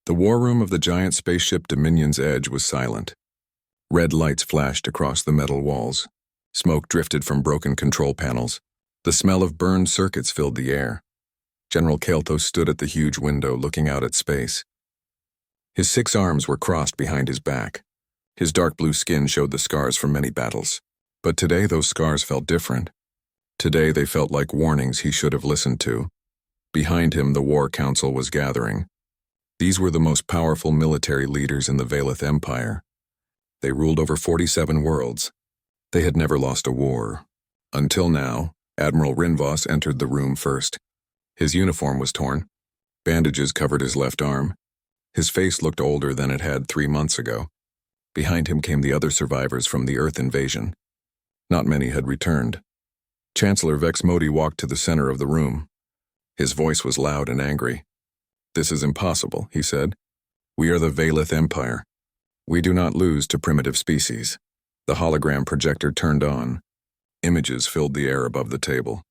The war room of the giant spaceship Dominion's Edge was silent. Red lights flashed across the metal walls. Smoke drifted from broken control panels. The smell of burned circuits filled the air. General Kael'thas stood at the huge window looking out at space. His 6 arms were crossed behind his back. His dark blue skin showed the scars from many battles. But today those scars felt different. Today they felt like warnings he should have listened to. Behind him the War Council was gathering. These were the most powerful military leaders in the Velith Empire. They ruled over 47 worlds. They had never lost a war. Until now, Admiral Rinvos entered the room first. His uniform was torn. Bandages covered his left arm. His face looked older than it had 3 months ago. Behind him came the other survivors from the Earth invasion. Not many had returned. Chancellor Vex Modi walked to the center of the room. His voice was loud and angry. "This is impossible," he said. "We are the Velith Empire. We do not lose to primitive species." The hologram projector turned on. Images filled the air above the table.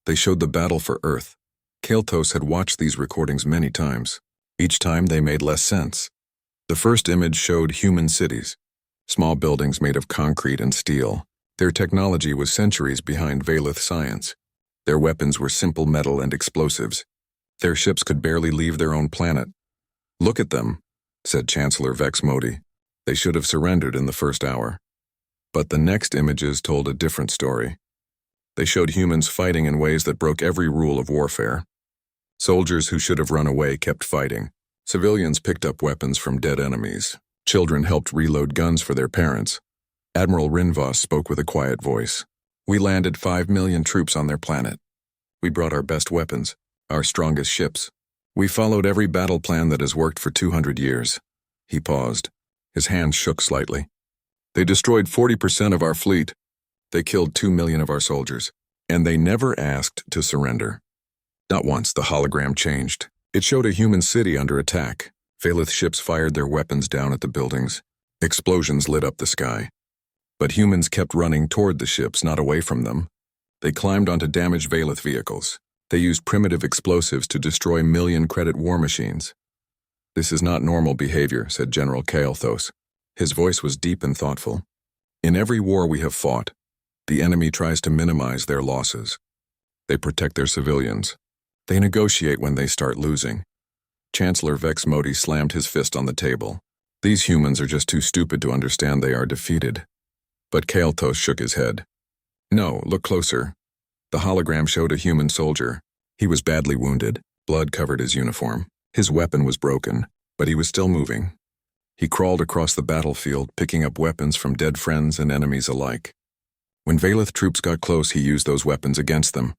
They showed the battle for Earth. Kael'thas had watched these recordings many times. Each time they made less sense. The first image showed human cities, small buildings made of concrete and steel. Their technology was centuries behind Velith science. Their weapons were simple metal and explosives. Their ships could barely leave their own planet. "Look at them," said Chancellor Vex Modi. "They should have surrendered in the first hour." But the next images told a different story. They showed humans fighting in ways that broke every rule of warfare. Soldiers who should have run away kept fighting. Civilians picked up weapons from dead enemies. Children helped reload guns for their parents. Admiral Rinvos spoke with a quiet voice. "We landed 5 million troops on their planet. We brought our best weapons, our strongest ships. We followed every battle plan that has worked for 200 years. He paused. His hands shook slightly. "They destroyed 40% of our fleet. They killed 2 million of our soldiers. And they never asked to surrender." Not once. The hologram changed. It showed a human city under attack. Velith ships fired their weapons down at the buildings. Explosions lit up the sky. But humans kept running toward the ships, not away from them. They climbed onto damaged Velith vehicles. They used primitive explosives to destroy million-credit war machines. "This is not normal behavior," said General Kael'thas. His voice was deep and thoughtful. "In every war we have fought, the enemy tries to minimize their losses. They protect their civilians. They negotiate when they start losing." Chancellor Vex Modi slammed his fist on the table. "These humans are just too stupid to understand they are defeated." But Kael'thas shook his head. "No, look closer." The hologram showed a human soldier. He was badly wounded. Blood covered his uniform. His weapon was broken, but he was still moving. He crawled across the battlefield, picking up weapons from dead friends and enemies alike. When Velith troops got close, he used those weapons against them.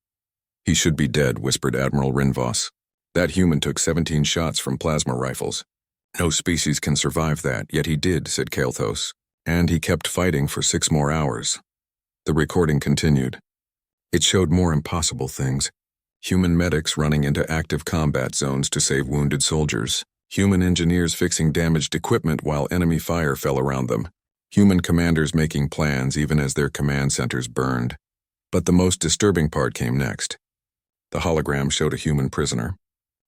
"He should be dead," whispered Admiral Rinvos. "That human took 17 shots from plasma rifles. No species can survive that, yet he did," said Kael'thas. "And he kept fighting for 6 more hours." The recording continued. It showed more impossible things. Human medics running into active combat zones to save wounded soldiers. Human engineers fixing damaged equipment while enemy fire fell around them. Human commanders making plans even as their command centers burned. But the most disturbing part came next. The hologram showed a human prisoner,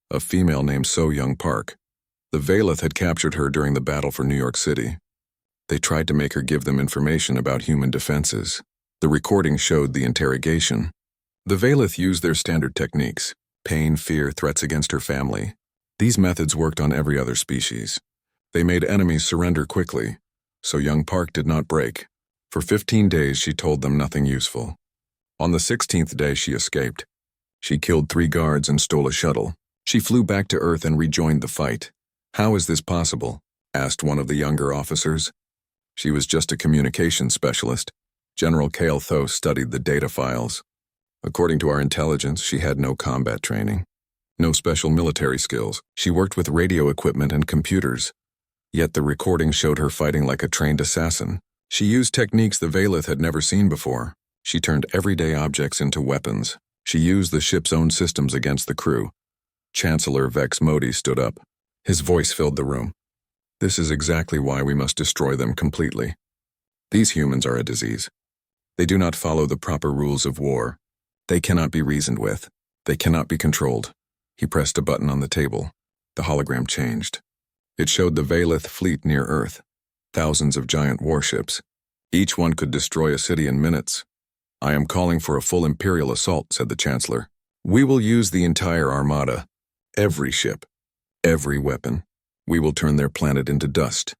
a female named So Young Park. The Velith had captured her during the battle for New York City. They tried to make her give them information about human defenses. The recording showed the interrogation. The Velith used their standard techniques: pain, fear, threats against her family. These methods worked on every other species. They made enemies surrender quickly, so Young Park did not break. For 15 days she told them nothing useful. On the 16th day she escaped. She killed 3 guards and stole a shuttle. She flew back to Earth and rejoined the fight. "How is this possible?" asked one of the younger officers. "She was just a communications specialist." General Kael'thas studied the data files. "According to our intelligence, she had no combat training. No special military skills. She worked with radio equipment and computers. Yet the recording showed her fighting like a trained assassin. She used techniques the Velith had never seen before. She turned everyday objects into weapons. She used the ship's own systems against the crew." Chancellor Vex Modi stood up. His voice filled the room. "This is exactly why we must destroy them completely. These humans are a disease. They do not follow the proper rules of war. They cannot be reasoned with. They cannot be controlled." He pressed a button on the table. The hologram changed. It showed the Valith fleet near Earth, thousands of giant warships. Each one could destroy a city in minutes. "I am calling for a full Imperial assault," said the Chancellor. "We will use the entire armada, every ship, every weapon. We will turn their planet into dust."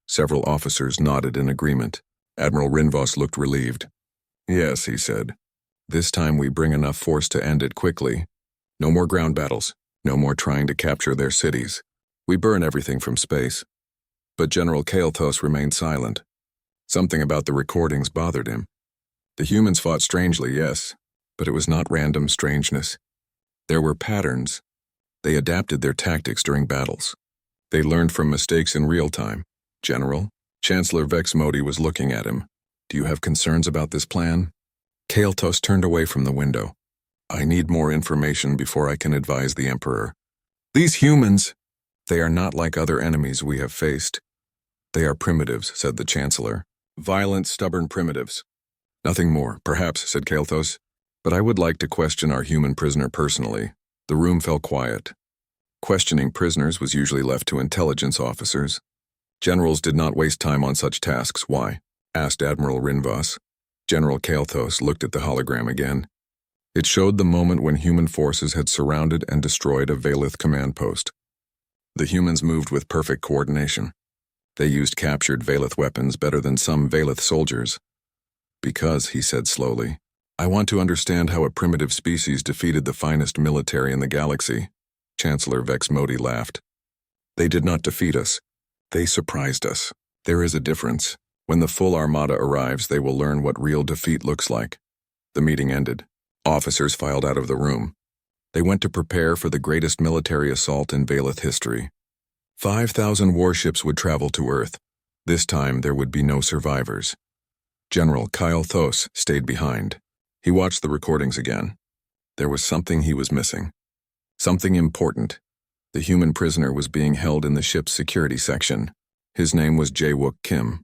Several officers nodded in agreement. Admiral Rinvos looked relieved. "Yes," he said. "This time we bring enough force to end it quickly. No more ground battles, no more trying to capture their cities. We burn everything from space." But General Kael'thas remained silent. Something about the recordings bothered him. The humans fought strangely, yes, but it was not random strangeness. There were patterns. They adapted their tactics during battles. They learned from mistakes in real time. "General," Chancellor Vex Modi was looking at him. "Do you have concerns about this plan?" Kael'thas turned away from the window. "I need more information before I can advise the Emperor. These humans, they are not like other enemies we have faced. They are primitives," said the Chancellor. "Violent, stubborn primitives." "Nothing more, perhaps," said Kael'thas. "But I would like to question our human prisoner personally." The room fell quiet. Questioning prisoners was usually left to intelligence officers. Generals did not waste time on such tasks. "Why?" asked Admiral Rinvos. General Kael'thas looked at the hologram again. It showed the moment when human forces had surrounded and destroyed a Valith command post. The humans moved with perfect coordination. They used captured Valith weapons better than some Valith soldiers. "Because," he said slowly, "I want to understand how a primitive species defeated the finest military in the galaxy." Chancellor Vex Modi laughed. "They did not defeat us. They surprised us. There is a difference. When the full armada arrives, they will learn what real defeat looks like." The meeting ended. Officers filed out of the room. They went to prepare for the greatest military assault in Valith history. 5,000 warships would travel to Earth. This time there would be no survivors. General Kael'thas stayed behind. He watched the recordings again. There was something he was missing. Something important. The human prisoner was being held in the ship's security section. His name was Jae-wook Kim.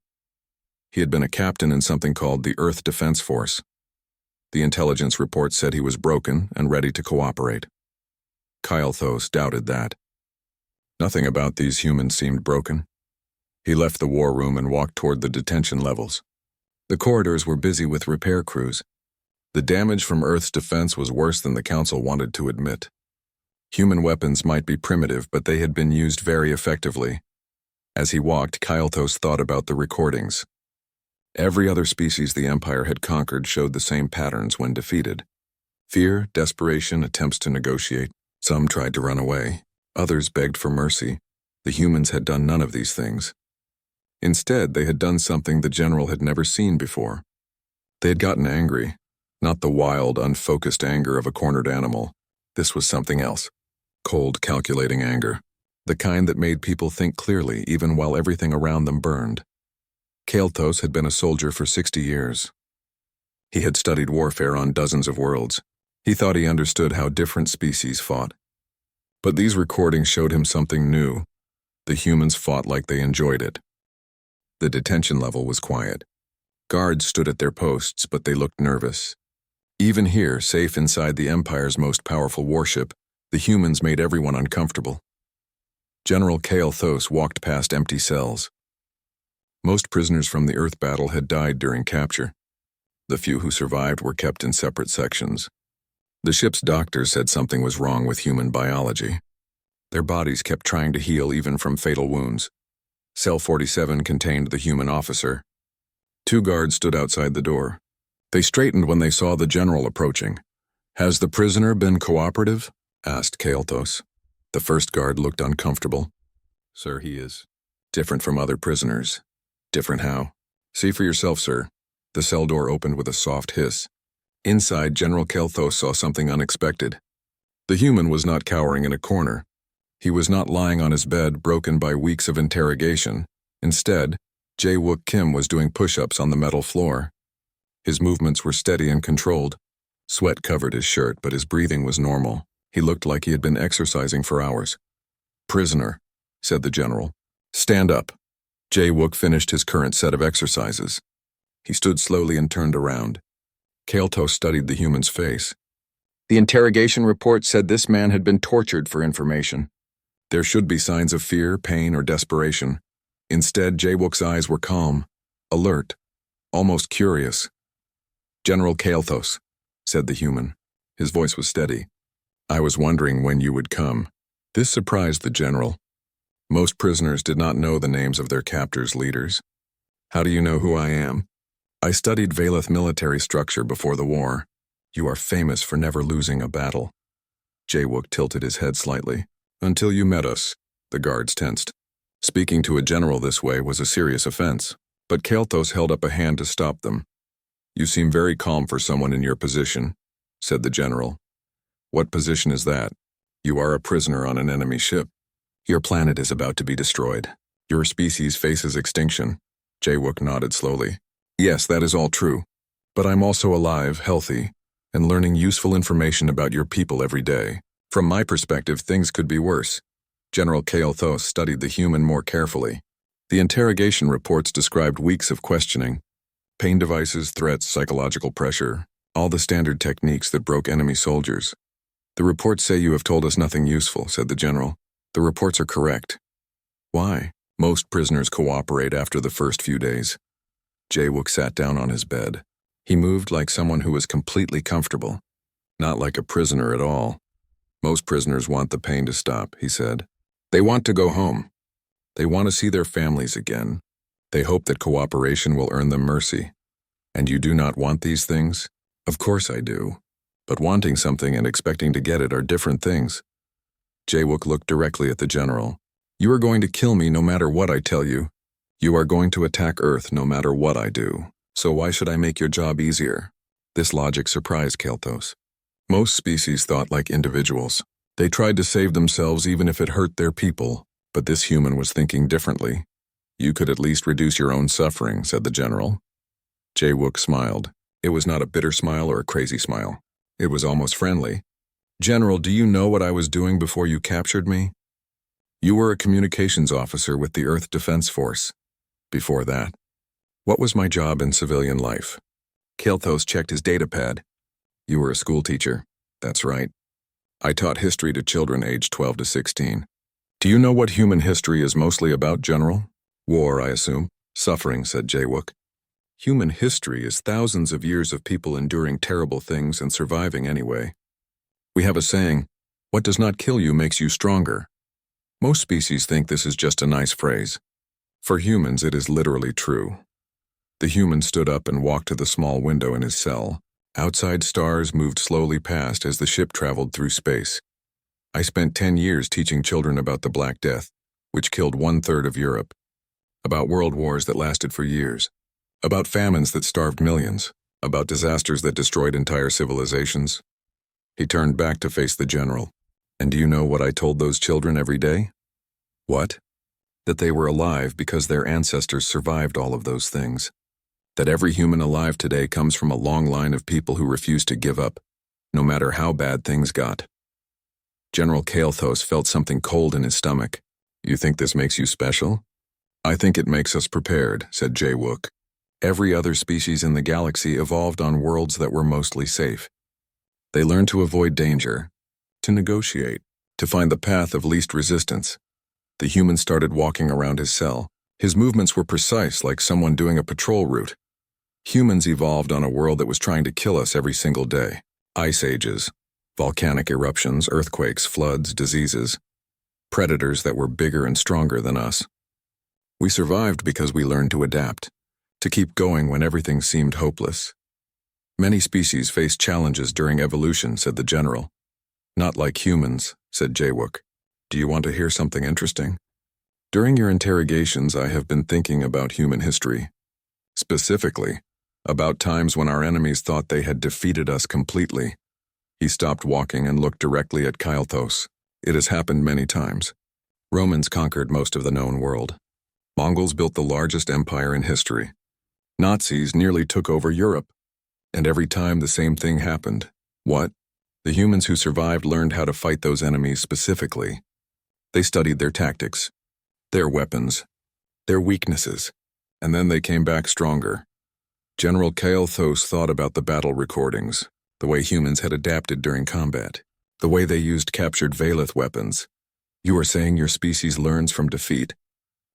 He had been a captain in something called the Earth Defense Force. The intelligence report said he was broken and ready to cooperate. Kael'thas doubted that. Nothing about these humans seemed broken. He left the war room and walked toward the detention levels. The corridors were busy with repair crews. The damage from Earth's defense was worse than the Council wanted to admit. Human weapons might be primitive, but they had been used very effectively. As he walked, Kael'thas thought about the recordings. Every other species the Empire had conquered showed the same patterns when defeated. Fear, desperation, attempts to negotiate. Some tried to run away. Others begged for mercy. The humans had done none of these things. Instead, they had done something the general had never seen before. They had gotten angry. Not the wild, unfocused anger of a cornered animal. This was something else. Cold, calculating anger. The kind that made people think clearly even while everything around them burned. Kael'thas had been a soldier for 60 years. He had studied warfare on dozens of worlds. He thought he understood how different species fought. But these recordings showed him something new. The humans fought like they enjoyed it. The detention level was quiet. Guards stood at their posts, but they looked nervous. Even here, safe inside the Empire's most powerful warship, the humans made everyone uncomfortable. General Kael'thas walked past empty cells. Most prisoners from the Earth battle had died during capture. The few who survived were kept in separate sections. The ship's doctor said something was wrong with human biology. Their bodies kept trying to heal even from fatal wounds. Cell 47 contained the human officer. 2 guards stood outside the door. They straightened when they saw the general approaching. "Has the prisoner been cooperative?" asked Kael'thas. The first guard looked uncomfortable. "Sir, he is different from other prisoners." "Different how?" "See for yourself, sir." The cell door opened with a soft hiss. Inside, General Kael'thas saw something unexpected. The human was not cowering in a corner. He was not lying on his bed, broken by weeks of interrogation. Instead, Jae-wook Kim was doing push-ups on the metal floor. His movements were steady and controlled. Sweat covered his shirt, but his breathing was normal. He looked like he had been exercising for hours. "Prisoner," said the general. "Stand up." Jae-wook finished his current set of exercises. He stood slowly and turned around. Kael'thas studied the human's face. The interrogation report said this man had been tortured for information. There should be signs of fear, pain, or desperation. Instead, Jawook's eyes were calm, alert, almost curious. "General Kael'thos," said the human. His voice was steady. "I was wondering when you would come." This surprised the general. Most prisoners did not know the names of their captors' leaders. "How do you know who I am?" "I studied Valeth military structure before the war. You are famous for never losing a battle." Jawook tilted his head slightly. "Until you met us." The guards tensed. Speaking to a general this way was a serious offense, but Kael'thos held up a hand to stop them. "You seem very calm for someone in your position," said the general. "What position is that? You are a prisoner on an enemy ship. Your planet is about to be destroyed. Your species faces extinction." Jawook nodded slowly. "Yes, that is all true. But I'm also alive, healthy, and learning useful information about your people every day. From my perspective, things could be worse." General Kael'thos studied the human more carefully. The interrogation reports described weeks of questioning. Pain devices, threats, psychological pressure, all the standard techniques that broke enemy soldiers. "The reports say you have told us nothing useful," said the general. "The reports are correct." "Why?" "Most prisoners cooperate after the first few days." Jawook sat down on his bed. He moved like someone who was completely comfortable. "Not like a prisoner at all. Most prisoners want the pain to stop," he said. "They want to go home. They want to see their families again. They hope that cooperation will earn them mercy. And you do not want these things?" "Of course I do. But wanting something and expecting to get it are different things." Jawook looked directly at the general. "You are going to kill me no matter what I tell you. You are going to attack Earth no matter what I do. So why should I make your job easier?" This logic surprised Kael'thos. Most species thought like individuals. They tried to save themselves even if it hurt their people, but this human was thinking differently. "You could at least reduce your own suffering," said the general. Jawook smiled. It was not a bitter smile or a crazy smile. It was almost friendly. "General, do you know what I was doing before you captured me?" "You were a communications officer with the Earth Defense Force. Before that." "What was my job in civilian life?" Kael'thos checked his datapad. "You were a school teacher." "That's right. I taught history to children aged 12 to 16. "Do you know what human history is mostly about, General?" "War, I assume." "Suffering," said Jawook. "Human history is thousands of years of people enduring terrible things and surviving anyway. We have a saying, 'What does not kill you makes you stronger.' Most species think this is just a nice phrase. For humans, it is literally true." The human stood up and walked to the small window in his cell. Outside, stars moved slowly past as the ship traveled through space. "I spent 10 years teaching children about the Black Death, which killed 1/3 of Europe, about world wars that lasted for years, about famines that starved millions, about disasters that destroyed entire civilizations." He turned back to face the general. "And do you know what I told those children every day?" "What?" "That they were alive because their ancestors survived all of those things. That every human alive today comes from a long line of people who refused to give up, no matter how bad things got." General Kael'thos felt something cold in his stomach. "You think this makes you special?" "I think it makes us prepared," said Jawook. "Every other species in the galaxy evolved on worlds that were mostly safe. They learned to avoid danger, to negotiate, to find the path of least resistance." The human started walking around his cell. His movements were precise, like someone doing a patrol route. Humans evolved on a world that was trying to kill us every single day. Ice ages, volcanic eruptions, earthquakes, floods, diseases. Predators that were bigger and stronger than us. We survived because we learned to adapt, to keep going when everything seemed hopeless. "Many species faced challenges during evolution," said the general. "Not like humans," said Jawook. "Do you want to hear something interesting?" "During your interrogations, I have been thinking about human history. Specifically, about times when our enemies thought they had defeated us completely." He stopped walking and looked directly at Kael'thos. "It has happened many times. Romans conquered most of the known world. Mongols built the largest empire in history. Nazis nearly took over Europe. And every time the same thing happened. What? The humans who survived learned how to fight those enemies specifically. They studied their tactics, their weapons, their weaknesses, and then they came back stronger." General Kael'thos thought about the battle recordings, the way humans had adapted during combat, the way they used captured Valeth weapons, You are saying your species learns from defeat.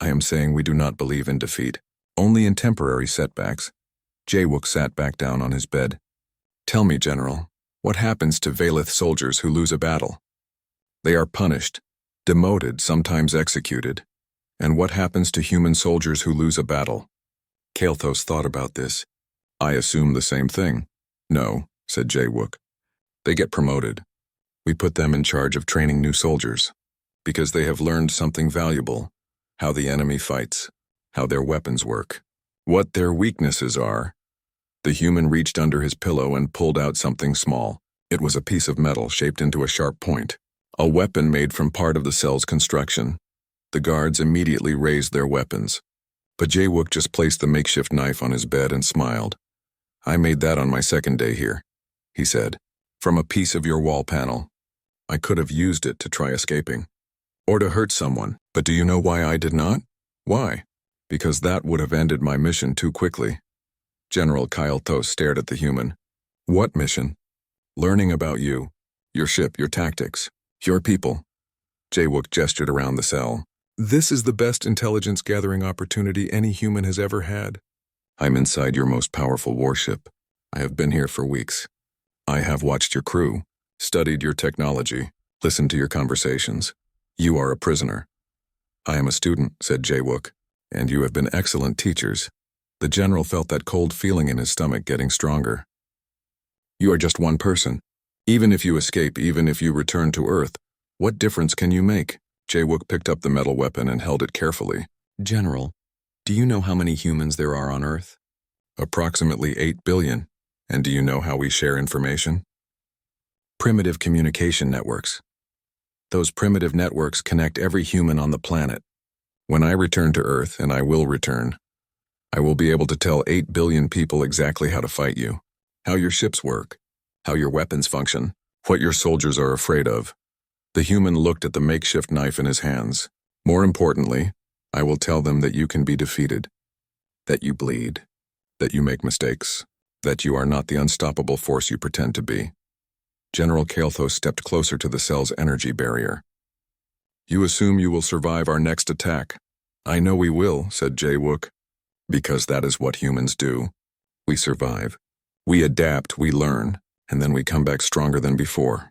I am saying we do not believe in defeat, only in temporary setbacks. Jawook sat back down on his bed. Tell me, General, what happens to Valith soldiers who lose a battle? They are punished, demoted, sometimes executed. And what happens to human soldiers who lose a battle? Kael'thas thought about this. I assume the same thing. No, said Jawook. They get promoted. We put them in charge of training new soldiers, because they have learned something valuable, how the enemy fights, how their weapons work, what their weaknesses are. The human reached under his pillow and pulled out something small. It was a piece of metal shaped into a sharp point, a weapon made from part of the cell's construction. The guards immediately raised their weapons. But Jawook just placed the makeshift knife on his bed and smiled. I made that on my second day here, he said, from a piece of your wall panel. I could have used it to try escaping, or to hurt someone, but do you know why I did not? Why? Because that would have ended my mission too quickly. General Kael'thas stared at the human. What mission? Learning about you, your ship, your tactics, your people. Jawook gestured around the cell. This is the best intelligence-gathering opportunity any human has ever had. I'm inside your most powerful warship. I have been here for weeks. I have watched your crew, studied your technology, listened to your conversations. You are a prisoner. I am a student, said Jawook, and you have been excellent teachers. The general felt that cold feeling in his stomach getting stronger. You are just one person. Even if you escape, even if you return to Earth, what difference can you make? Jawook picked up the metal weapon and held it carefully. General, do you know how many humans there are on Earth? Approximately 8 billion. And do you know how we share information? Primitive communication networks. Those primitive networks connect every human on the planet. When I return to Earth, and I will return, I will be able to tell 8 billion people exactly how to fight you, how your ships work, how your weapons function, what your soldiers are afraid of. The human looked at the makeshift knife in his hands. More importantly, I will tell them that you can be defeated, that you bleed, that you make mistakes, that you are not the unstoppable force you pretend to be. General Kael'thas stepped closer to the cell's energy barrier. You assume you will survive our next attack. I know we will, said Jawook, because that is what humans do. We survive. We adapt, we learn, and then we come back stronger than before.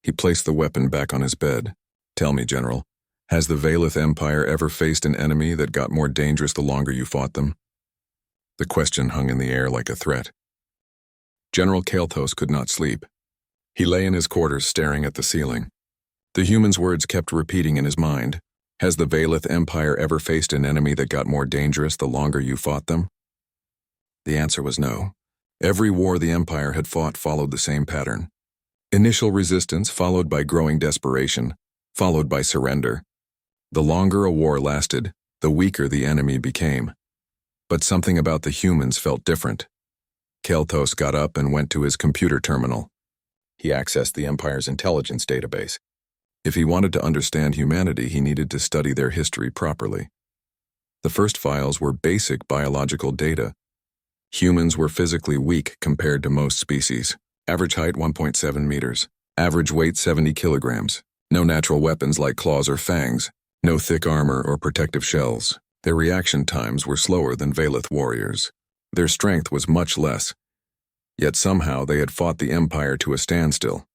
He placed the weapon back on his bed. Tell me, General, has the Valith Empire ever faced an enemy that got more dangerous the longer you fought them? The question hung in the air like a threat. General Kael'thas could not sleep. He lay in his quarters staring at the ceiling. The human's words kept repeating in his mind. Has the Valith Empire ever faced an enemy that got more dangerous the longer you fought them? The answer was no. Every war the Empire had fought followed the same pattern. Initial resistance followed by growing desperation, followed by surrender. The longer a war lasted, the weaker the enemy became. But something about the humans felt different. Kael'thas got up and went to his computer terminal. He accessed the Empire's intelligence database. If he wanted to understand humanity, he needed to study their history properly. The first files were basic biological data. Humans were physically weak compared to most species. Average height 1.7 meters. Average weight 70 kilograms. No natural weapons like claws or fangs. No thick armor or protective shells. Their reaction times were slower than Valith warriors. Their strength was much less. Yet somehow they had fought the Empire to a standstill.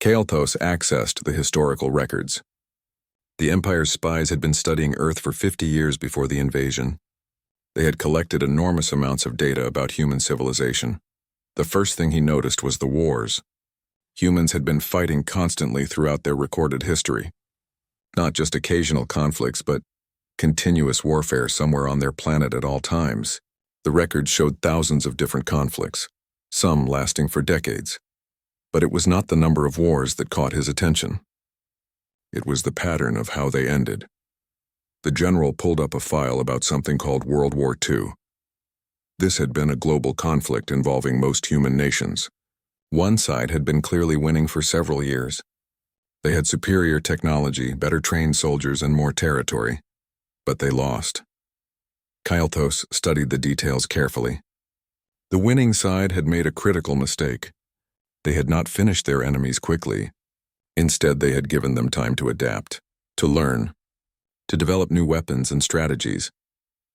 Kael'thas accessed the historical records. The Empire's spies had been studying Earth for 50 years before the invasion. They had collected enormous amounts of data about human civilization. The first thing he noticed was the wars. Humans had been fighting constantly throughout their recorded history. Not just occasional conflicts, but continuous warfare somewhere on their planet at all times. The records showed thousands of different conflicts, some lasting for decades. But it was not the number of wars that caught his attention. It was the pattern of how they ended. The general pulled up a file about something called World War II. This had been a global conflict involving most human nations. One side had been clearly winning for several years. They had superior technology, better trained soldiers, and more territory. But they lost. Kael'thas studied the details carefully. The winning side had made a critical mistake. They had not finished their enemies quickly. Instead, they had given them time to adapt. to learn, to develop new weapons and strategies.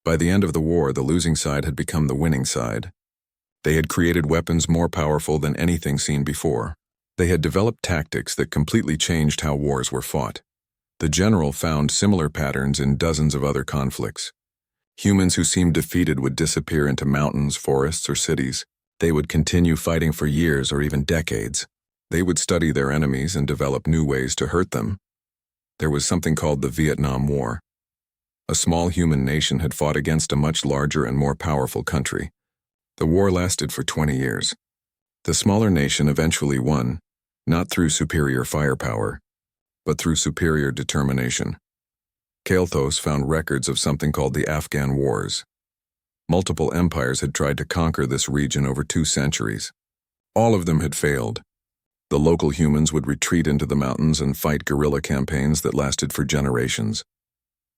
By the end of the war, the losing side had become the winning side. They had created weapons more powerful than anything seen before. They had developed tactics that completely changed how wars were fought. The general found similar patterns in dozens of other conflicts. Humans who seemed defeated would disappear into mountains, forests, or cities. They would continue fighting for years or even decades. They would study their enemies and develop new ways to hurt them. There was something called the Vietnam War. A small human nation had fought against a much larger and more powerful country. The war lasted for 20 years. The smaller nation eventually won, not through superior firepower, but through superior determination. Kalthos found records of something called the Afghan Wars. Multiple empires had tried to conquer this region over 2 centuries. All of them had failed. The local humans would retreat into the mountains and fight guerrilla campaigns that lasted for generations.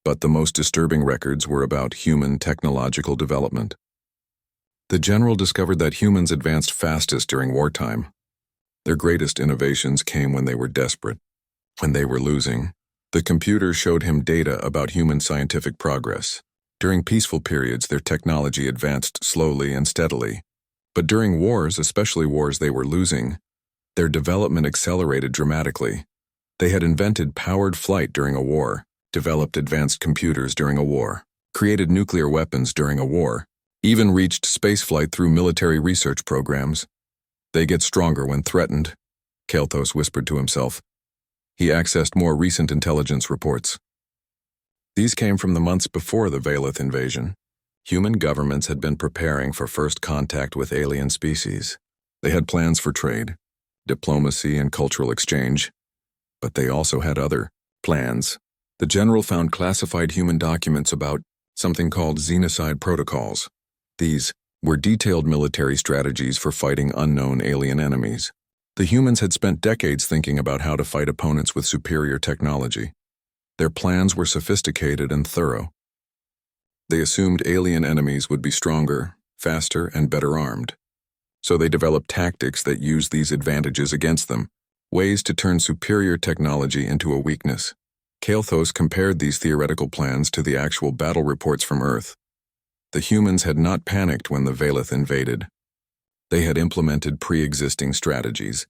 But the most disturbing records were about human technological development. The general discovered that humans advanced fastest during wartime. Their greatest innovations came when they were desperate. When they were losing, the computer showed him data about human scientific progress. During peaceful periods, their technology advanced slowly and steadily. But during wars, especially wars they were losing, their development accelerated dramatically. They had invented powered flight during a war, developed advanced computers during a war, created nuclear weapons during a war, even reached spaceflight through military research programs. They get stronger when threatened, Kalthos whispered to himself. He accessed more recent intelligence reports. These came from the months before the Valeth invasion. Human governments had been preparing for first contact with alien species. They had plans for trade, diplomacy, and cultural exchange. But they also had other plans. The general found classified human documents about something called xenocide protocols. These were detailed military strategies for fighting unknown alien enemies. The humans had spent decades thinking about how to fight opponents with superior technology. Their plans were sophisticated and thorough. They assumed alien enemies would be stronger, faster, and better armed. So they developed tactics that used these advantages against them, ways to turn superior technology into a weakness. Kalthos compared these theoretical plans to the actual battle reports from Earth. The humans had not panicked when the Valeth invaded. They had implemented pre-existing strategies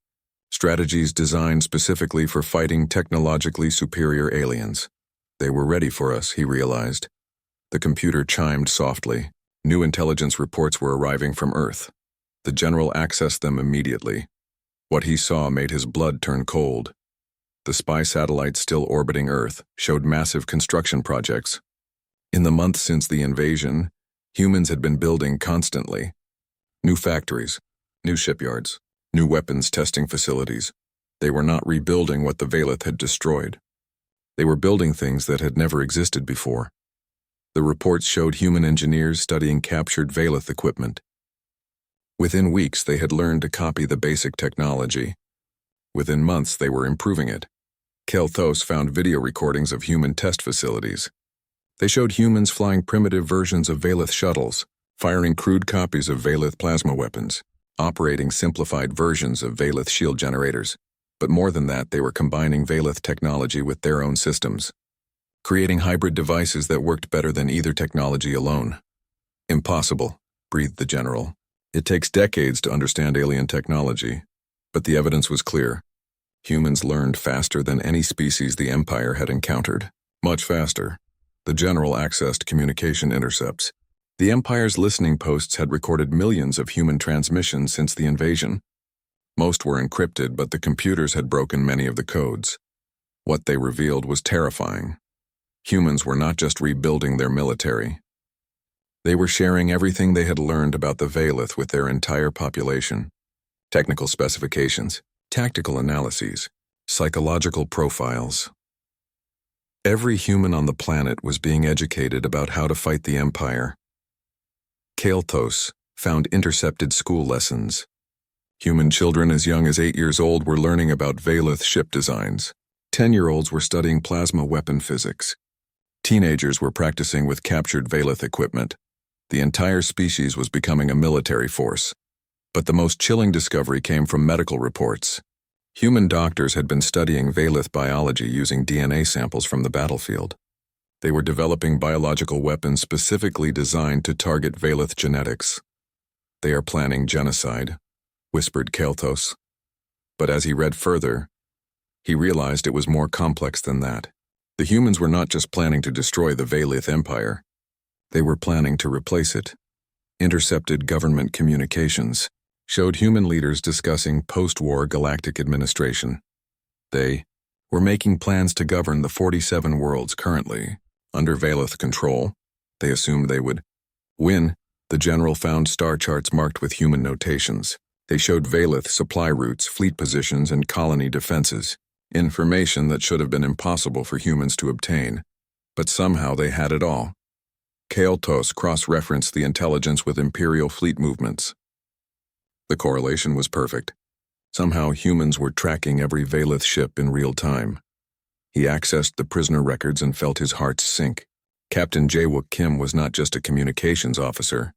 designed specifically for fighting technologically superior aliens. They were ready for us, he realized. The computer chimed softly. New intelligence reports were arriving from Earth. The general accessed them immediately. What he saw made his blood turn cold. The spy satellites still orbiting Earth showed massive construction projects. In the months since the invasion, humans had been building constantly. New factories, new shipyards, new weapons testing facilities. They were not rebuilding what the Valeth had destroyed. They were building things that had never existed before. The reports showed human engineers studying captured Valeth equipment. Within weeks, they had learned to copy the basic technology. Within months, they were improving it. Kalthos found video recordings of human test facilities. They showed humans flying primitive versions of Valeth shuttles, firing crude copies of Valeth plasma weapons, operating simplified versions of Valeth shield generators. But more than that, they were combining Valeth technology with their own systems, creating hybrid devices that worked better than either technology alone. Impossible, breathed the general. It takes decades to understand alien technology, but the evidence was clear. Humans learned faster than any species the Empire had encountered. Much faster. The general accessed communication intercepts. The Empire's listening posts had recorded millions of human transmissions since the invasion. Most were encrypted, but the computers had broken many of the codes. What they revealed was terrifying. Humans were not just rebuilding their military. They were sharing everything they had learned about the Valeth with their entire population. Technical specifications, tactical analyses, psychological profiles. Every human on the planet was being educated about how to fight the Empire. Kalthos found intercepted school lessons. Human children as young as 8 years old were learning about Valeth ship designs. 10-year-olds were studying plasma weapon physics. Teenagers were practicing with captured Valeth equipment. The entire species was becoming a military force. But the most chilling discovery came from medical reports. Human doctors had been studying Valith biology using DNA samples from the battlefield. They were developing biological weapons specifically designed to target Valith genetics. They are planning genocide, whispered Kael'thas. But as he read further, he realized it was more complex than that. The humans were not just planning to destroy the Valith Empire. They were planning to replace it. Intercepted government communications showed human leaders discussing post-war galactic administration. They were making plans to govern the 47 worlds currently under Valith control. They assumed they would win. The general found star charts marked with human notations. They showed Valith supply routes, fleet positions, and colony defenses, information that should have been impossible for humans to obtain. But somehow they had it all. Kael'thas cross-referenced the intelligence with Imperial fleet movements. The correlation was perfect. Somehow humans were tracking every Valith ship in real time. He accessed the prisoner records and felt his heart sink. Captain Jae-wook Kim was not just a communications officer.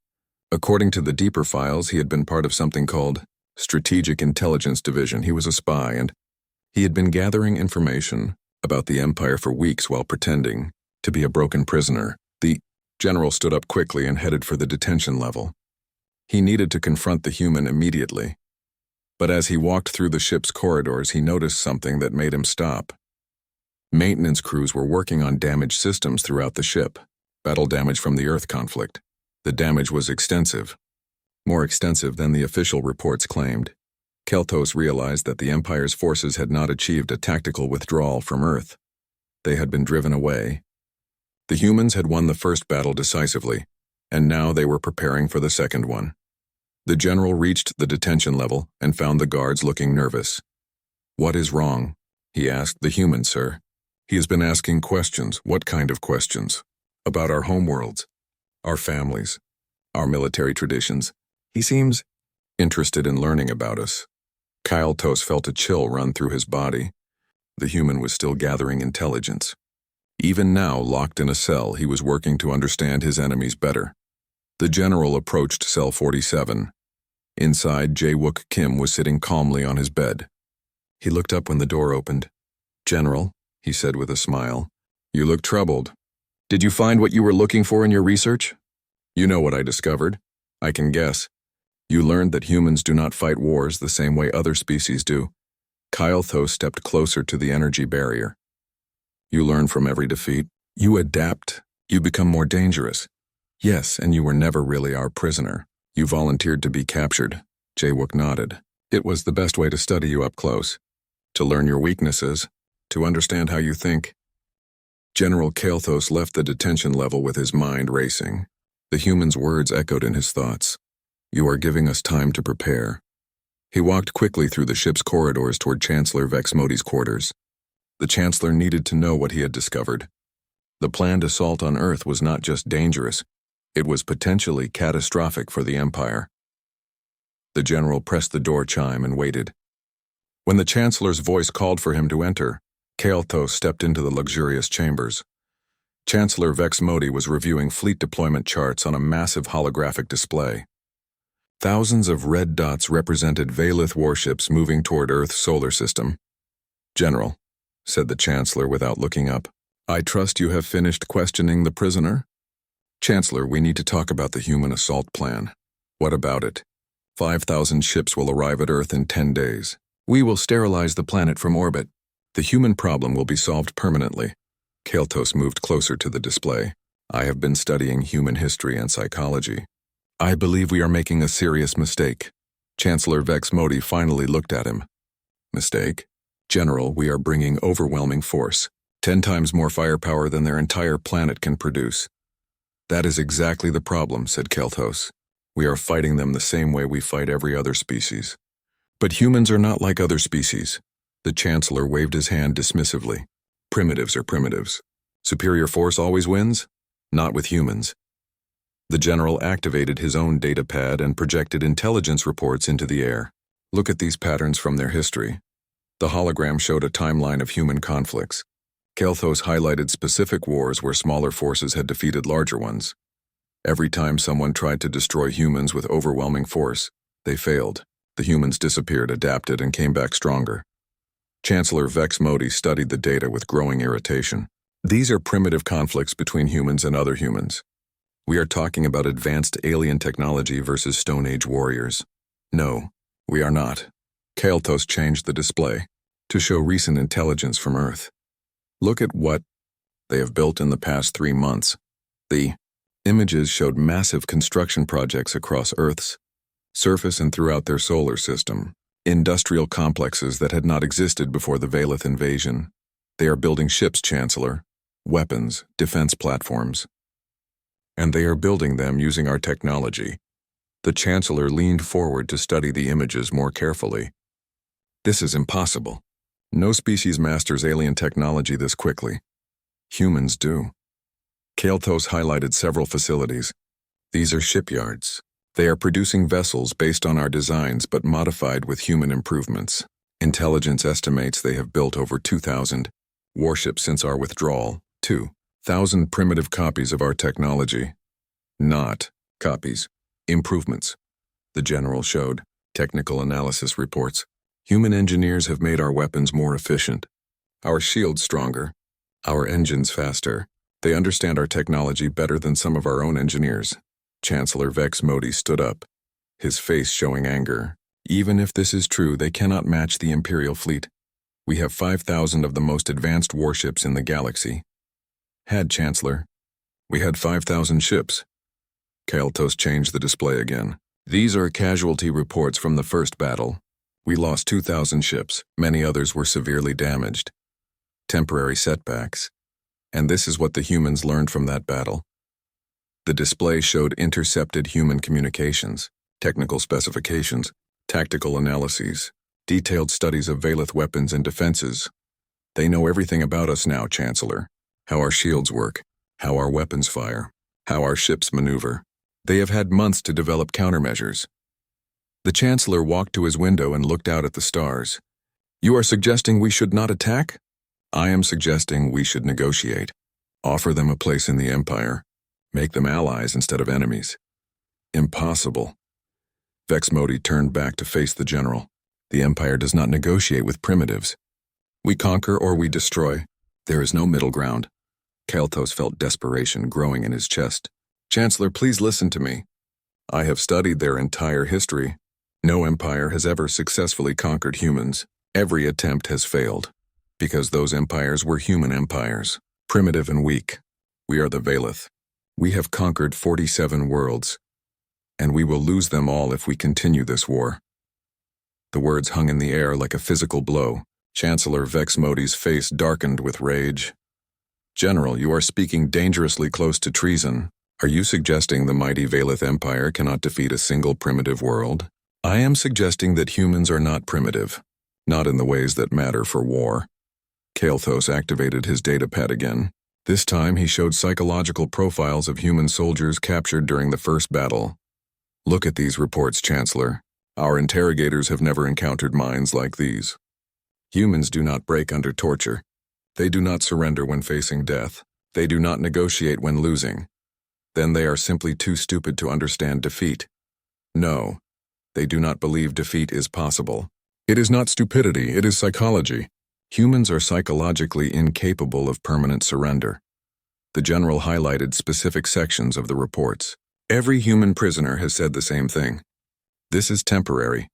According to the deeper files, he had been part of something called Strategic Intelligence Division. He was a spy, and he had been gathering information about the Empire for weeks while pretending to be a broken prisoner. The general stood up quickly and headed for the detention level. He needed to confront the human immediately. But as he walked through the ship's corridors, he noticed something that made him stop. Maintenance crews were working on damaged systems throughout the ship, battle damage from the Earth conflict. The damage was extensive, more extensive than the official reports claimed. Kael'thas realized that the Empire's forces had not achieved a tactical withdrawal from Earth. They had been driven away. The humans had won the first battle decisively, and now they were preparing for the second one. The general reached the detention level and found the guards looking nervous. "What is wrong?" he asked. "The human, sir. He has been asking questions." "What kind of questions?" "About our homeworlds, our families, our military traditions. He seems interested in learning about us." Kael'thas felt a chill run through his body. The human was still gathering intelligence. Even now, locked in a cell, he was working to understand his enemies better. The general approached cell 47. Inside, Jae-wook Kim was sitting calmly on his bed. He looked up when the door opened. "General," he said with a smile, "you look troubled. Did you find what you were looking for in your research?" "You know what I discovered. I can guess. You learned that humans do not fight wars the same way other species do." Kael'thas stepped closer to the energy barrier. "You learn from every defeat. You adapt. You become more dangerous." "Yes, and you were never really our prisoner. You volunteered to be captured." Jae-wook nodded. "It was the best way to study you up close, to learn your weaknesses, to understand how you think." General Kael'thas left the detention level with his mind racing. The human's words echoed in his thoughts. "You are giving us time to prepare." He walked quickly through the ship's corridors toward Chancellor Vexmodi's quarters. The Chancellor needed to know what he had discovered. The planned assault on Earth was not just dangerous, it was potentially catastrophic for the Empire. The general pressed the door chime and waited. When the Chancellor's voice called for him to enter, Kael'thas stepped into the luxurious chambers. Chancellor Vexmodi was reviewing fleet deployment charts on a massive holographic display. Thousands of red dots represented Valith warships moving toward Earth's solar system. "General," said the Chancellor without looking up, "I trust you have finished questioning the prisoner?" "Chancellor, we need to talk about the human assault plan." "What about it?" 5,000 ships will arrive at Earth in 10 days. We will sterilize the planet from orbit. The human problem will be solved permanently. Kael'thas moved closer to the display. "I have been studying human history and psychology. I believe we are making a serious mistake." Chancellor Vexmodi finally looked at him. "Mistake? General, we are bringing overwhelming force, 10 times more firepower than their entire planet can produce." "That is exactly the problem," said Kael'thas. "We are fighting them the same way we fight every other species." "But humans are not like other species." The Chancellor waved his hand dismissively. "Primitives are primitives. Superior force always wins? Not with humans." The general activated his own data pad and projected intelligence reports into the air. "Look at these patterns from their history." The hologram showed a timeline of human conflicts. Kael'thas highlighted specific wars where smaller forces had defeated larger ones. Every time someone tried to destroy humans with overwhelming force, they failed. The humans disappeared, adapted, and came back stronger. Chancellor Vex Modi studied the data with growing irritation. These are primitive conflicts between humans and other humans. We are talking about advanced alien technology versus Stone Age warriors. No, we are not. Kael'thas changed the display to show recent intelligence from Earth. Look at what they have built in the past 3 months. The images showed massive construction projects across Earth's surface and throughout their solar system. Industrial complexes that had not existed before the Valith invasion. They are building ships, Chancellor, weapons, defense platforms. And they are building them using our technology. The Chancellor leaned forward to study the images more carefully. This is impossible. No species masters alien technology this quickly. Humans do. Kael'thas highlighted several facilities. These are shipyards. They are producing vessels based on our designs but modified with human improvements. Intelligence estimates they have built over 2,000 warships since our withdrawal. 2,000 primitive copies of our technology. Not copies. Improvements. The General showed. Technical analysis reports. Human engineers have made our weapons more efficient. Our shields stronger. Our engines faster. They understand our technology better than some of our own engineers. Chancellor Vex Modi stood up, his face showing anger. Even if this is true, they cannot match the Imperial fleet. We have 5,000 of the most advanced warships in the galaxy. Had, Chancellor. We had 5,000 ships. Kael'thas changed the display again. These are casualty reports from the first battle. We lost 2,000 ships. Many others were severely damaged. Temporary setbacks. And this is what the humans learned from that battle. The display showed intercepted human communications, technical specifications, tactical analyses, detailed studies of Valith weapons and defenses. They know everything about us now, Chancellor. How our shields work, how our weapons fire, how our ships maneuver. They have had months to develop countermeasures. The Chancellor walked to his window and looked out at the stars. You are suggesting we should not attack? I am suggesting we should negotiate. Offer them a place in the Empire. Make them allies instead of enemies. Impossible. Vex Modi turned back to face the General. The Empire does not negotiate with primitives. We conquer or we destroy. There is no middle ground. Kael'thas felt desperation growing in his chest. Chancellor, please listen to me. I have studied their entire history. No empire has ever successfully conquered humans. Every attempt has failed. Because those empires were human empires, primitive and weak. We are the Valith. We have conquered 47 worlds, and we will lose them all if we continue this war. The words hung in the air like a physical blow. Chancellor Vex Modi's face darkened with rage. General, you are speaking dangerously close to treason. Are you suggesting the mighty Valith Empire cannot defeat a single primitive world? I am suggesting that humans are not primitive, not in the ways that matter for war. Kael'thas activated his datapad again. This time he showed psychological profiles of human soldiers captured during the first battle. Look at these reports, Chancellor. Our interrogators have never encountered minds like these. Humans do not break under torture. They do not surrender when facing death. They do not negotiate when losing. Then they are simply too stupid to understand defeat. No, they do not believe defeat is possible. It is not stupidity, it is psychology. Humans are psychologically incapable of permanent surrender. The General highlighted specific sections of the reports. Every human prisoner has said the same thing. This is temporary.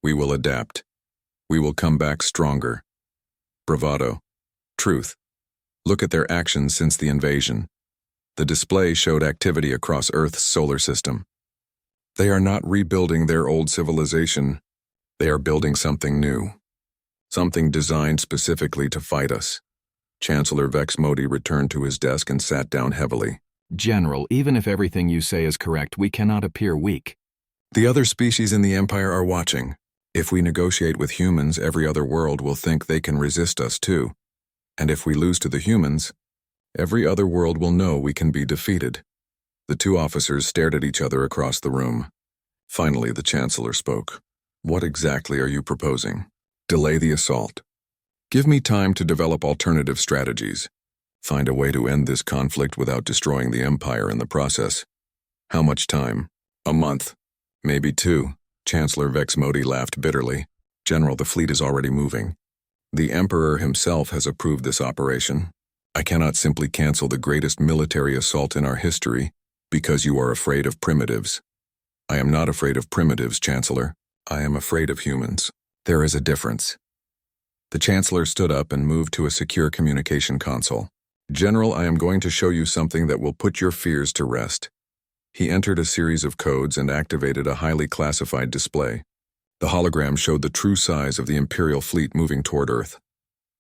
We will adapt. We will come back stronger. Bravado. Truth. Look at their actions since the invasion. The display showed activity across Earth's solar system. They are not rebuilding their old civilization. They are building something new. Something designed specifically to fight us. Chancellor Vex Modi returned to his desk and sat down heavily. General, even if everything you say is correct, we cannot appear weak. The other species in the Empire are watching. If we negotiate with humans, every other world will think they can resist us too. And if we lose to the humans, every other world will know we can be defeated. The two officers stared at each other across the room. Finally, the Chancellor spoke. What exactly are you proposing? Delay the assault. Give me time to develop alternative strategies. Find a way to end this conflict without destroying the Empire in the process. How much time? A month. Maybe 2. Chancellor Vex Modi laughed bitterly. General, the fleet is already moving. The Emperor himself has approved this operation. I cannot simply cancel the greatest military assault in our history because you are afraid of primitives. I am not afraid of primitives, Chancellor. I am afraid of humans. There is a difference. The Chancellor stood up and moved to a secure communication console. General, I am going to show you something that will put your fears to rest. He entered a series of codes and activated a highly classified display. The hologram showed the true size of the Imperial fleet moving toward Earth.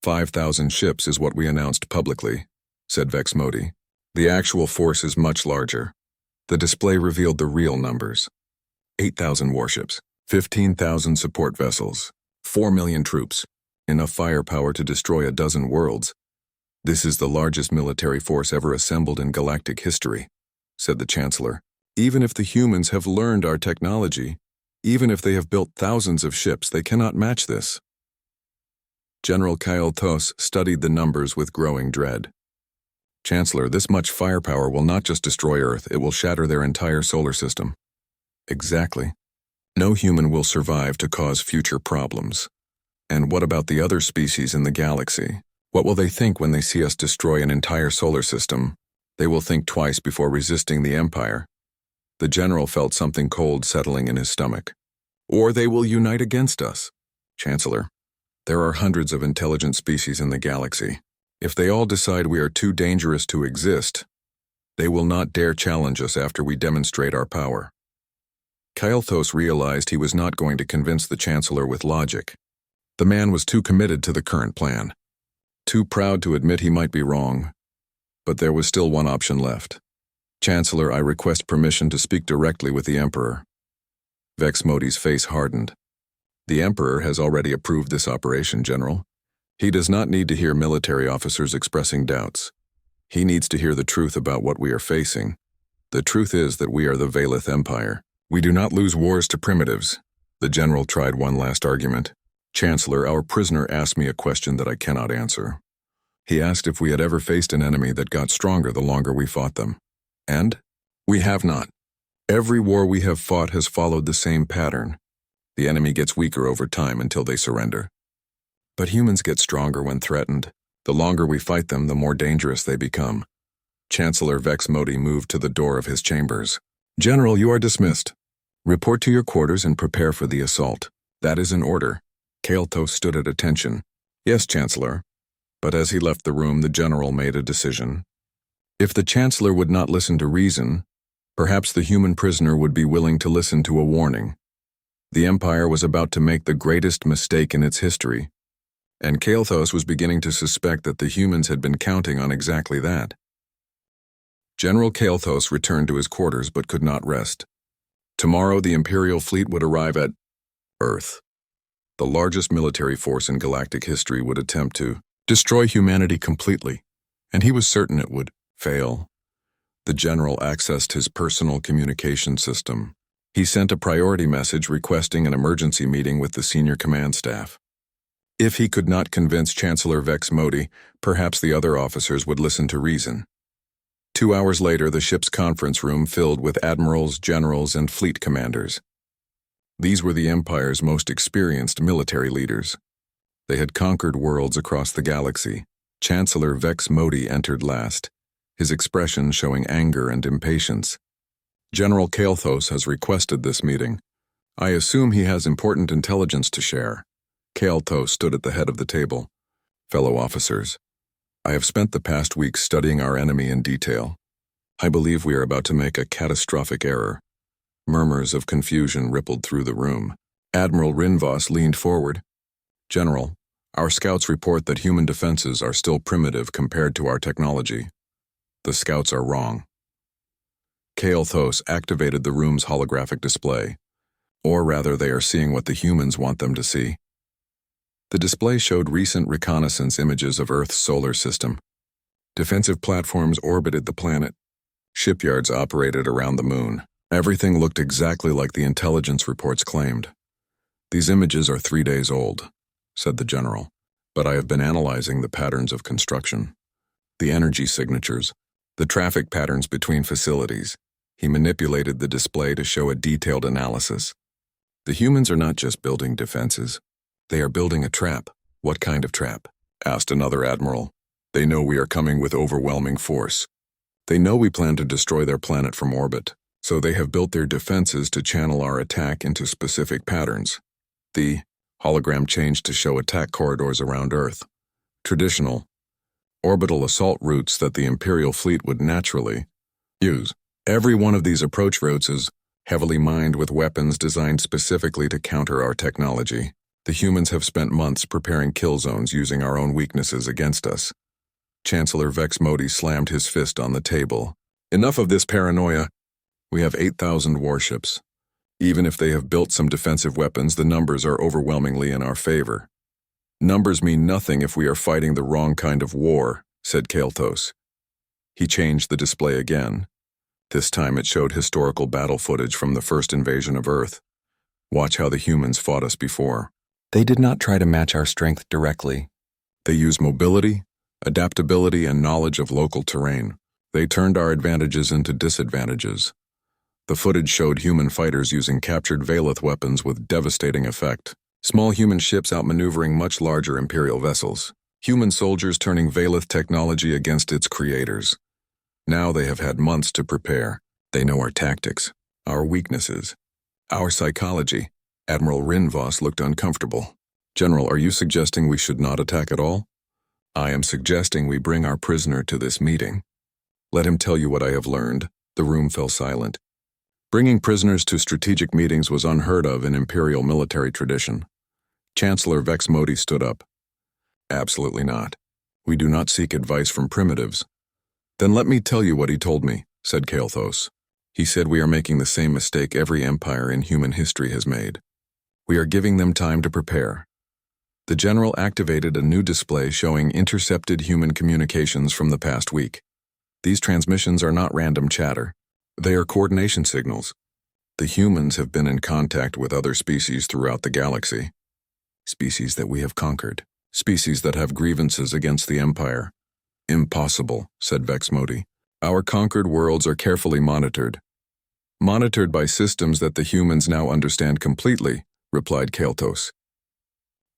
5,000 ships is what we announced publicly, said Vex Modi. The actual force is much larger. The display revealed the real numbers. 8,000 warships, 15,000 support vessels, 4 million troops, enough firepower to destroy a dozen worlds. This is the largest military force ever assembled in galactic history, said the Chancellor. Even if the humans have learned our technology, even if they have built thousands of ships, they cannot match this. General Kael'thos studied the numbers with growing dread. Chancellor, this much firepower will not just destroy Earth, it will shatter their entire solar system. Exactly. No human will survive to cause future problems. And what about the other species in the galaxy? What will they think when they see us destroy an entire solar system? They will think twice before resisting the Empire. The general felt something cold settling in his stomach. Or they will unite against us. Chancellor, there are hundreds of intelligent species in the galaxy. If they all decide we are too dangerous to exist, they will not dare challenge us after we demonstrate our power. Kael'thos realized he was not going to convince the Chancellor with logic. The man was too committed to the current plan, too proud to admit he might be wrong. But there was still one option left. Chancellor, I request permission to speak directly with the Emperor. Vex Modi's face hardened. The Emperor has already approved this operation, General. He does not need to hear military officers expressing doubts. He needs to hear the truth about what we are facing. The truth is that we are the Valith Empire. We do not lose wars to primitives. The General tried one last argument. Chancellor, our prisoner asked me a question that I cannot answer. He asked if we had ever faced an enemy that got stronger the longer we fought them. And we have not. Every war we have fought has followed the same pattern. The enemy gets weaker over time until they surrender. But humans get stronger when threatened. The longer we fight them, the more dangerous they become. Chancellor Vex Modi moved to the door of his chambers. General, you are dismissed. Report to your quarters and prepare for the assault. That is an order. Kael'thos stood at attention. Yes, Chancellor. But as he left the room, the general made a decision. If the Chancellor would not listen to reason, perhaps the human prisoner would be willing to listen to a warning. The Empire was about to make the greatest mistake in its history, and Kael'thos was beginning to suspect that the humans had been counting on exactly that. General Kael'thos returned to his quarters but could not rest. Tomorrow the Imperial fleet would arrive at Earth. The largest military force in galactic history would attempt to destroy humanity completely, and he was certain it would fail. The general accessed his personal communication system. He sent a priority message requesting an emergency meeting with the senior command staff. If he could not convince Chancellor Vex Modi, perhaps the other officers would listen to reason. 2 hours later, the ship's conference room filled with admirals, generals, and fleet commanders. These were the Empire's most experienced military leaders. They had conquered worlds across the galaxy. Chancellor Vex Modi entered last, his expression showing anger and impatience. General Kael'thos has requested this meeting. I assume he has important intelligence to share. Kael'thos stood at the head of the table. Fellow officers, I have spent the past week studying our enemy in detail. I believe we are about to make a catastrophic error. Murmurs of confusion rippled through the room. Admiral Rinvos leaned forward. General, our scouts report that human defenses are still primitive compared to our technology. The scouts are wrong. Kael'thos activated the room's holographic display. Or rather, they are seeing what the humans want them to see. The display showed recent reconnaissance images of Earth's solar system. Defensive platforms orbited the planet. Shipyards operated around the moon. Everything looked exactly like the intelligence reports claimed. These images are 3 days old, said the general, but I have been analyzing the patterns of construction. The energy signatures, the traffic patterns between facilities. He manipulated the display to show a detailed analysis. The humans are not just building defenses. They are building a trap. What kind of trap? Asked another admiral. They know we are coming with overwhelming force. They know we plan to destroy their planet from orbit, so they have built their defenses to channel our attack into specific patterns. The hologram changed to show attack corridors around Earth. Traditional, orbital assault routes that the Imperial fleet would naturally use. Every one of these approach routes is heavily mined with weapons designed specifically to counter our technology. The humans have spent months preparing kill zones using our own weaknesses against us. Chancellor Vex Modi slammed his fist on the table. Enough of this paranoia. We have 8,000 warships. Even if they have built some defensive weapons, the numbers are overwhelmingly in our favor. Numbers mean nothing if we are fighting the wrong kind of war, said Kael'thas. He changed the display again. This time it showed historical battle footage from the first invasion of Earth. Watch how the humans fought us before. They did not try to match our strength directly. They used mobility, adaptability, and knowledge of local terrain. They turned our advantages into disadvantages. The footage showed human fighters using captured Valeth weapons with devastating effect. Small human ships outmaneuvering much larger Imperial vessels. Human soldiers turning Valeth technology against its creators. Now they have had months to prepare. They know our tactics, our weaknesses, our psychology. Admiral Rinvos looked uncomfortable. General, are you suggesting we should not attack at all? I am suggesting we bring our prisoner to this meeting. Let him tell you what I have learned. The room fell silent. Bringing prisoners to strategic meetings was unheard of in Imperial military tradition. Chancellor Vex Modi stood up. Absolutely not. We do not seek advice from primitives. Then let me tell you what he told me, said Kael'thas. He said we are making the same mistake every empire in human history has made. We are giving them time to prepare. The general activated a new display showing intercepted human communications from the past week. These transmissions are not random chatter. They are coordination signals. The humans have been in contact with other species throughout the galaxy. Species that we have conquered. Species that have grievances against the Empire. Impossible, said Vex Modi. Our conquered worlds are carefully monitored. Monitored by systems that the humans now understand completely, replied Kael'thas.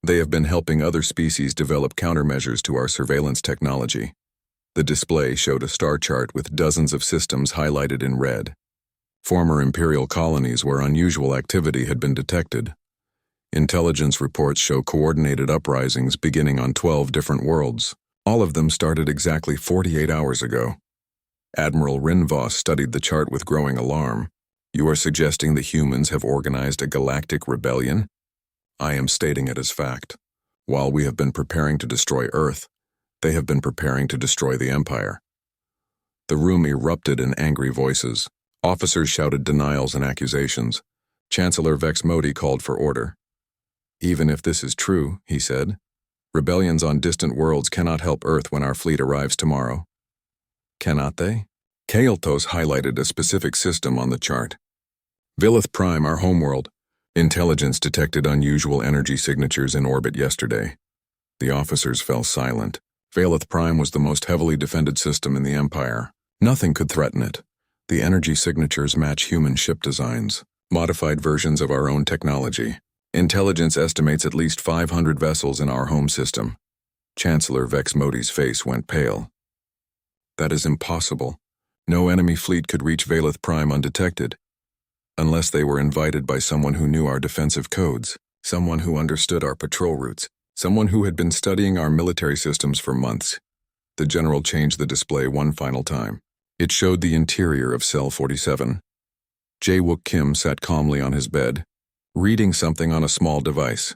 They have been helping other species develop countermeasures to our surveillance technology. The display showed a star chart with dozens of systems highlighted in red. Former Imperial colonies where unusual activity had been detected. Intelligence reports show coordinated uprisings beginning on 12 different worlds. All of them started exactly 48 hours ago. Admiral Rinvos studied the chart with growing alarm. You are suggesting the humans have organized a galactic rebellion? I am stating it as fact. While we have been preparing to destroy Earth, they have been preparing to destroy the Empire. The room erupted in angry voices. Officers shouted denials and accusations. Chancellor Vex Modi called for order. Even if this is true, he said, rebellions on distant worlds cannot help Earth when our fleet arrives tomorrow. Cannot they? Kael'thas highlighted a specific system on the chart. Vilith Prime, our homeworld. Intelligence detected unusual energy signatures in orbit yesterday. The officers fell silent. Valeth Prime was the most heavily defended system in the Empire. Nothing could threaten it. The energy signatures match human ship designs, modified versions of our own technology. Intelligence estimates at least 500 vessels in our home system. Chancellor Vex Modi's face went pale. That is impossible. No enemy fleet could reach Valeth Prime undetected, unless they were invited by someone who knew our defensive codes, someone who understood our patrol routes, someone who had been studying our military systems for months. The general changed the display one final time. It showed the interior of Cell 47. Jae-wook Kim sat calmly on his bed, reading something on a small device.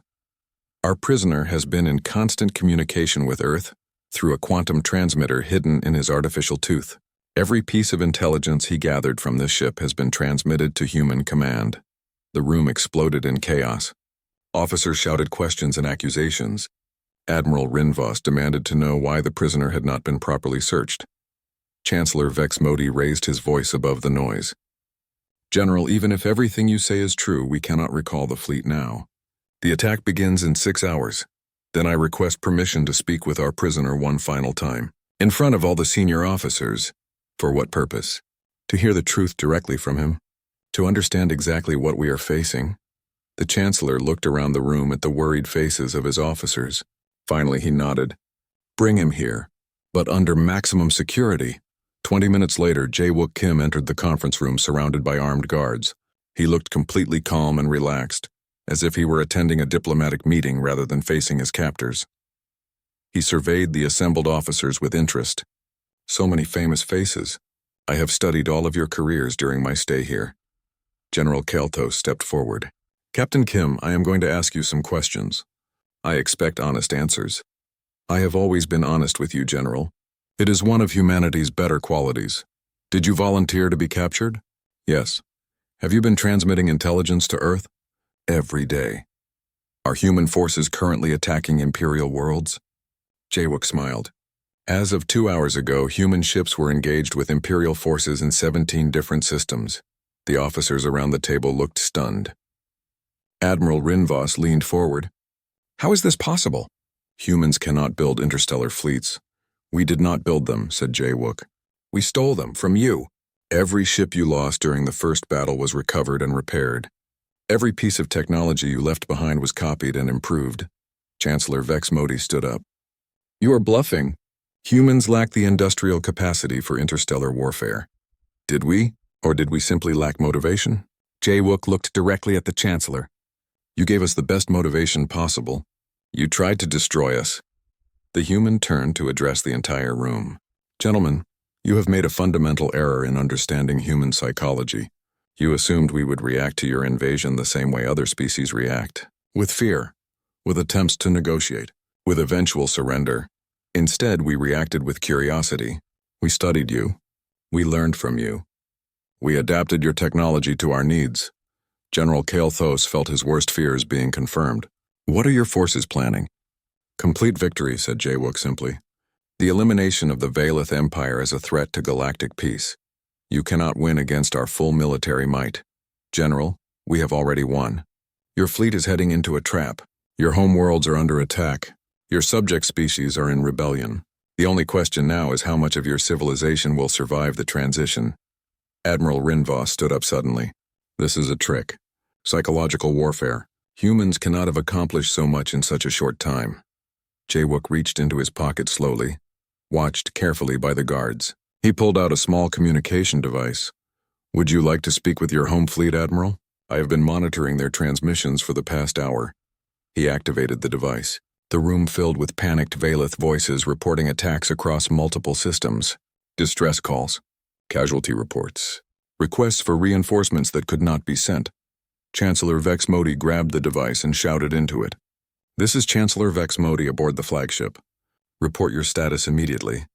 Our prisoner has been in constant communication with Earth through a quantum transmitter hidden in his artificial tooth. Every piece of intelligence he gathered from this ship has been transmitted to human command. The room exploded in chaos. Officers shouted questions and accusations. Admiral Rinvos demanded to know why the prisoner had not been properly searched. Chancellor Vex Modi raised his voice above the noise. General, even if everything you say is true, we cannot recall the fleet now. The attack begins in 6 hours. Then I request permission to speak with our prisoner one final time, in front of all the senior officers. For what purpose? To hear the truth directly from him. To understand exactly what we are facing. The Chancellor looked around the room at the worried faces of his officers. Finally, he nodded. Bring him here, but under maximum security. 20 minutes later, Jae-wook Kim entered the conference room surrounded by armed guards. He looked completely calm and relaxed, as if he were attending a diplomatic meeting rather than facing his captors. He surveyed the assembled officers with interest. So many famous faces. I have studied all of your careers during my stay here. General Kelthos stepped forward. Captain Kim, I am going to ask you some questions. I expect honest answers. I have always been honest with you, General. It is one of humanity's better qualities. Did you volunteer to be captured? Yes. Have you been transmitting intelligence to Earth? Every day. Are human forces currently attacking Imperial worlds? Jae-wook smiled. As of 2 hours ago, human ships were engaged with Imperial forces in 17 different systems. The officers around the table looked stunned. Admiral Rinvos leaned forward. How is this possible? Humans cannot build interstellar fleets. We did not build them, said Jae-wook. We stole them from you. Every ship you lost during the first battle was recovered and repaired. Every piece of technology you left behind was copied and improved. Chancellor Vex Modi stood up. You are bluffing. Humans lack the industrial capacity for interstellar warfare. Did we, or did we simply lack motivation? Jae-wook looked directly at the Chancellor. You gave us the best motivation possible. You tried to destroy us. The human turned to address the entire room. Gentlemen, you have made a fundamental error in understanding human psychology. You assumed we would react to your invasion the same way other species react. With fear, with attempts to negotiate, with eventual surrender. Instead, we reacted with curiosity. We studied you. We learned from you. We adapted your technology to our needs. General Kelthos felt his worst fears being confirmed. What are your forces planning? Complete victory, said Jae-wook simply. The elimination of the Valeth Empire is a threat to galactic peace. You cannot win against our full military might. General, we have already won. Your fleet is heading into a trap. Your homeworlds are under attack. Your subject species are in rebellion. The only question now is how much of your civilization will survive the transition. Admiral Rinvos stood up suddenly. This is a trick. Psychological warfare. Humans cannot have accomplished so much in such a short time. Jae-wook reached into his pocket slowly, watched carefully by the guards. He pulled out a small communication device. Would you like to speak with your home fleet, Admiral? I have been monitoring their transmissions for the past hour. He activated the device. The room filled with panicked Valeth voices reporting attacks across multiple systems. Distress calls. Casualty reports. Requests for reinforcements that could not be sent. Chancellor Vex Modi grabbed the device and shouted into it. This is Chancellor Vex Modi aboard the flagship. Report your status immediately.